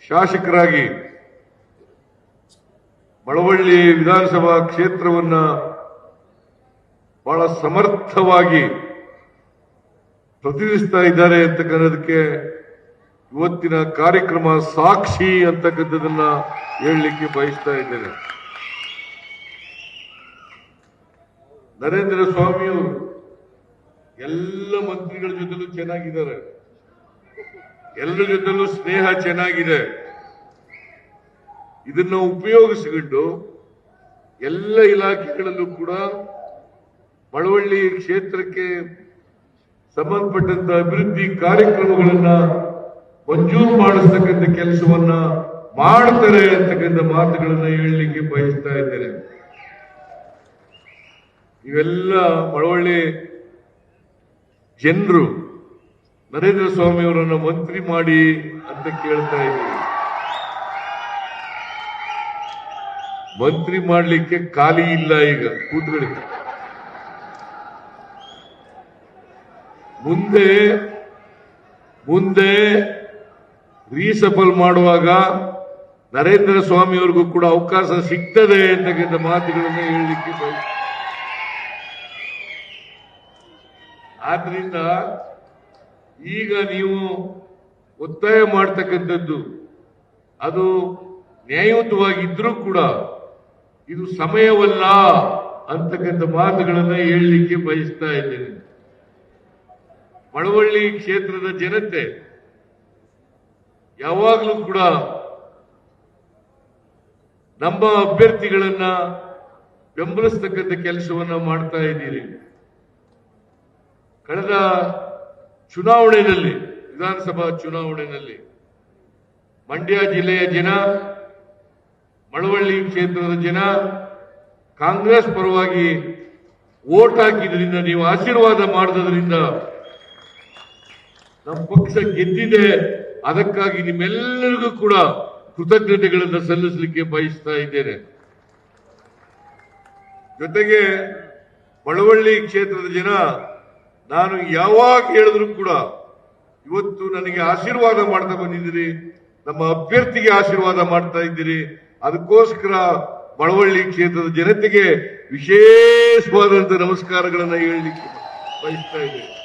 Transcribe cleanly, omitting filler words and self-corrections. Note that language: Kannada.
ಶಾಸಕರಾಗಿ ಮಳವಳ್ಳಿ ವಿಧಾನಸಭಾ ಕ್ಷೇತ್ರವನ್ನ ಬಹಳ ಸಮರ್ಥವಾಗಿ ಪ್ರತಿನಿಧಿಸ್ತಾ ಇದ್ದಾರೆ ಅಂತಕ್ಕನ್ನೋದಕ್ಕೆ ಇವತ್ತಿನ ಕಾರ್ಯಕ್ರಮ ಸಾಕ್ಷಿ ಅಂತಕ್ಕಂಥದನ್ನ ಹೇಳಲಿಕ್ಕೆ ಬಯಸ್ತಾ ಇದ್ದೇನೆ. ನರೇಂದ್ರ ಸ್ವಾಮಿಯವರು ಎಲ್ಲ ಮಂತ್ರಿಗಳ ಜೊತೆಲೂ ಚೆನ್ನಾಗಿದ್ದಾರೆ, ಎಲ್ಲರ ಜೊತೆಲೂ ಸ್ನೇಹ ಚೆನ್ನಾಗಿದೆ. ಇದನ್ನ ಉಪಯೋಗಿಸಿಕೊಂಡು ಎಲ್ಲ ಇಲಾಖೆಗಳಲ್ಲೂ ಕೂಡ ಮಳವಳ್ಳಿ ಕ್ಷೇತ್ರಕ್ಕೆ ಸಂಬಂಧಪಟ್ಟಂತ ಅಭಿವೃದ್ಧಿ ಕಾರ್ಯಕ್ರಮಗಳನ್ನ ಮಂಜೂರು ಮಾಡಿಸ್ತಕ್ಕಂಥ ಕೆಲಸವನ್ನ ಮಾಡ್ತಾರೆ ಅಂತಕ್ಕಂಥ ಮಾತುಗಳನ್ನ ಹೇಳಲಿಕ್ಕೆ ಬಯಸ್ತಾ ಇದ್ದೇನೆ. ಇವೆಲ್ಲ ಮಳವಳ್ಳಿ ಜನರು ನರೇಂದ್ರ ಸ್ವಾಮಿ ಅವರನ್ನ ಮಂತ್ರಿ ಮಾಡಿ ಅಂತ ಕೇಳ್ತಾ ಇದ್ದೀವಿ. ಮಂತ್ರಿ ಮಾಡಲಿಕ್ಕೆ ಖಾಲಿ ಇಲ್ಲ, ಈಗ ಕೂತ್ಗಳಿಗೆ ಮುಂದೆ ರೀಸಫಲ್ ಮಾಡುವಾಗ ನರೇಂದ್ರ ಸ್ವಾಮಿ ಅವ್ರಿಗೂ ಕೂಡ ಅವಕಾಶ ಸಿಗ್ತದೆ ಅಂತಕ್ಕಂಥ ಮಾತುಗಳನ್ನು ಹೇಳಲಿಕ್ಕೆ ಆದ್ರಿಂದ ಈಗ ನೀವು ಒತ್ತಾಯ ಮಾಡ್ತಕ್ಕಂಥದ್ದು ಅದು ನ್ಯಾಯಯುತವಾಗಿದ್ರೂ ಕೂಡ ಇದು ಸಮಯವಲ್ಲ ಅಂತಕ್ಕಂಥ ಮಾತುಗಳನ್ನು ಹೇಳಲಿಕ್ಕೆ ಬಯಸ್ತಾ ಇದ್ದೇನೆ. ಮಳವಳ್ಳಿ ಕ್ಷೇತ್ರದ ಜನತೆ ಯಾವಾಗಲೂ ಕೂಡ ನಮ್ಮ ಅಭ್ಯರ್ಥಿಗಳನ್ನ ಬೆಂಬಲಿಸ್ತಕ್ಕಂಥ ಕೆಲಸವನ್ನ ಮಾಡ್ತಾ ಇದ್ದೀರಿ. ಕಳೆದ ಚುನಾವಣೆಯಲ್ಲಿ, ವಿಧಾನಸಭಾ ಚುನಾವಣೆಯಲ್ಲಿ ಮಂಡ್ಯ ಜಿಲ್ಲೆಯ ಜನ, ಮಳವಳ್ಳಿ ಕ್ಷೇತ್ರದ ಜನ ಕಾಂಗ್ರೆಸ್ ಪರವಾಗಿ ವೋಟ್ ಹಾಕಿದ್ರಿಂದ, ನೀವು ಆಶೀರ್ವಾದ ಮಾಡಿದ್ರಿಂದ ನಮ್ಮ ಪಕ್ಷ ಗೆದ್ದಿದೆ. ಅದಕ್ಕಾಗಿ ನಿಮ್ಮೆಲ್ಲರಿಗೂ ಕೂಡ ಕೃತಜ್ಞತೆಗಳನ್ನು ಸಲ್ಲಿಸಲಿಕ್ಕೆ ಬಯಸ್ತಾ ಇದ್ದೇನೆ. ಜೊತೆಗೆ ಮಳವಳ್ಳಿ ಕ್ಷೇತ್ರದ ಜನ ನಾನು ಯಾವಾಗ ಹೇಳಿದ್ರು ಕೂಡ ಇವತ್ತು ನನಗೆ ಆಶೀರ್ವಾದ ಮಾಡ್ತಾ ಬಂದಿದ್ದೀರಿ, ನಮ್ಮ ಅಭ್ಯರ್ಥಿಗೆ ಆಶೀರ್ವಾದ ಮಾಡ್ತಾ ಇದ್ದೀರಿ. ಅದಕ್ಕೋಸ್ಕರ ಮಳವಳ್ಳಿ ಕ್ಷೇತ್ರದ ಜನತೆಗೆ ವಿಶೇಷವಾದಂತಹ ನಮಸ್ಕಾರಗಳನ್ನು ಹೇಳಲಿಕ್ಕೆ ಬಯಸ್ತಾ ಇದ್ದೇನೆ.